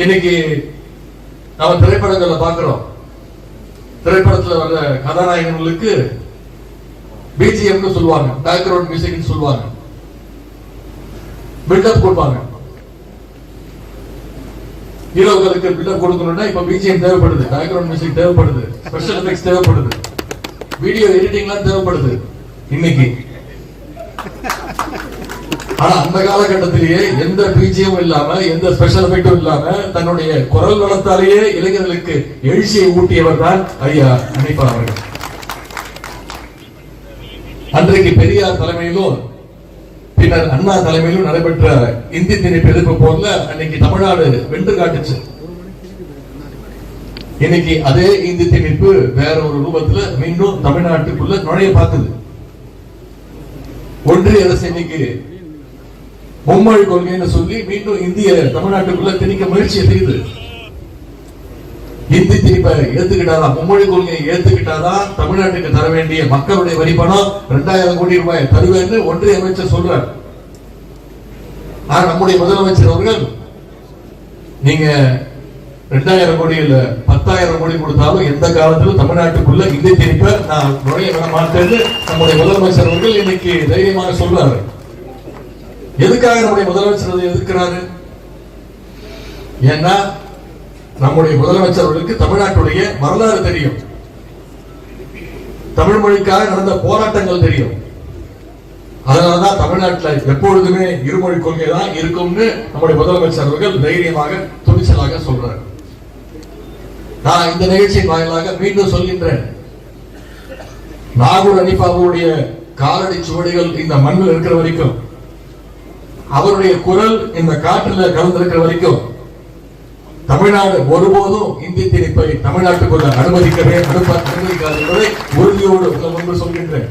இன்னைக்கு நாம திரைப்படங்களை பார்க்கிறோம். திரைப்படத்துல வர்ற கதாநாயகங்களுக்கு பிஜிஎம் சொல்லுவாங்க, பேக்ரவுண்ட் மியூசிக் சொல்லுவாங்க, பில்டப் கொடுப்பாங்க. ஹீரோக்களுக்கு பில்டப் கொடுக்கணும்னா இப்ப பிஜிஎம் தேவைப்படுது, பேக்ரவுண்ட் மியூசிக் தேவைப்படுது, ஸ்பெஷல் எஃபெக்ட்ஸ் தேவைப்படுது, வீடியோ எடிட்டிங்லாம் தேவைப்படுது இன்னைக்கு. ஆனா அந்த காலகட்டத்திலேயே எந்த பிஜிஎம் இல்லாம எந்த ஸ்பெஷல் எஃபெக்டும் இல்லாம தன்னுடைய குரல் வளத்தாலேயே இளைஞர்களுக்கு எழுச்சியை ஊட்டியவர் தான் ஐயா ஹனீஃபா அவர்கள். அன்றைக்கு பெரியார் தலைமையிலும் பின்னர் அண்ணா தலைமையிலும் நடைபெற்ற இந்தி திணிப்பு எதிர்ப்பு போல அன்னைக்கு தமிழ்நாடு வென்று காட்டுச்சு. இன்னைக்கு அதே இந்தி திணிப்பு வேற ஒரு ரூபத்துல மீண்டும் தமிழ்நாட்டுக்குள்ள நுழைய பார்க்குது. ஒன்றிய அரசு இன்னைக்கு மும்மொழி கொள்கைன்னு சொல்லி மீண்டும் இந்திய தமிழ்நாட்டுக்குள்ள திணிக்க முயற்சி செய்யுது. இந்தி திணிப்பை ஏத்துக்கிட்டாதான், மும்மொழி கொள்கையை ஏத்துக்கிட்டாதான் தமிழ்நாட்டுக்கு தர வேண்டிய மக்களுடைய வரி பணம் 2000 கோடி ரூபாய் தருவேன்னு ஒன்றிய அமைச்சர் சொல்றார். ஆனா நம்முடைய முதலமைச்சர் அவர்கள் நீங்க 2000 கோடி இல்ல 10,000 கோடி கொடுத்தாலும் எந்த காலத்திலும் தமிழ்நாட்டுக்குள்ள இந்தி திணிப்பை நான் நுழைய விட மாட்டேன்னு நம்முடைய முதலமைச்சர் அவர்கள் இன்னைக்கு தைரியமாக சொல்றாரு. எதுக்காக நம்முடைய முதலமைச்சர் எதிர்க்கிறாரு? ஏன்னா நம்முடைய முதலமைச்சர் அவர்களுக்கு தமிழ்நாட்டுடைய வரலாறு தெரியும், தமிழ் மொழிக்காக நடந்த போராட்டங்கள் தெரியும். அதனாலதான் தமிழ்நாட்டில் எப்பொழுதுமே இருமொழி கொள்கை தான் இருக்கும்னு நம்முடைய முதலமைச்சர் அவர்கள் தைரியமாக துணிச்சலாக சொல்றார். நான் இந்த நிகழ்ச்சியின் வாயிலாக மீண்டும் சொல்கின்றேன், நாகூர் ஹனீஃபாவுடைய காலடி சுவடிகள் இந்த மண்ணில் இருக்கிற வரைக்கும், அவருடைய குரல் இந்த காற்றில் கலந்திருக்கிற வரைக்கும் தமிழ்நாடு ஒருபோதும் இந்தி திணிப்பை தமிழ்நாட்டுக்குள்ள அனுமதிக்காது என்பதை உறுதியோடு முன்பு சொல்கின்றேன்.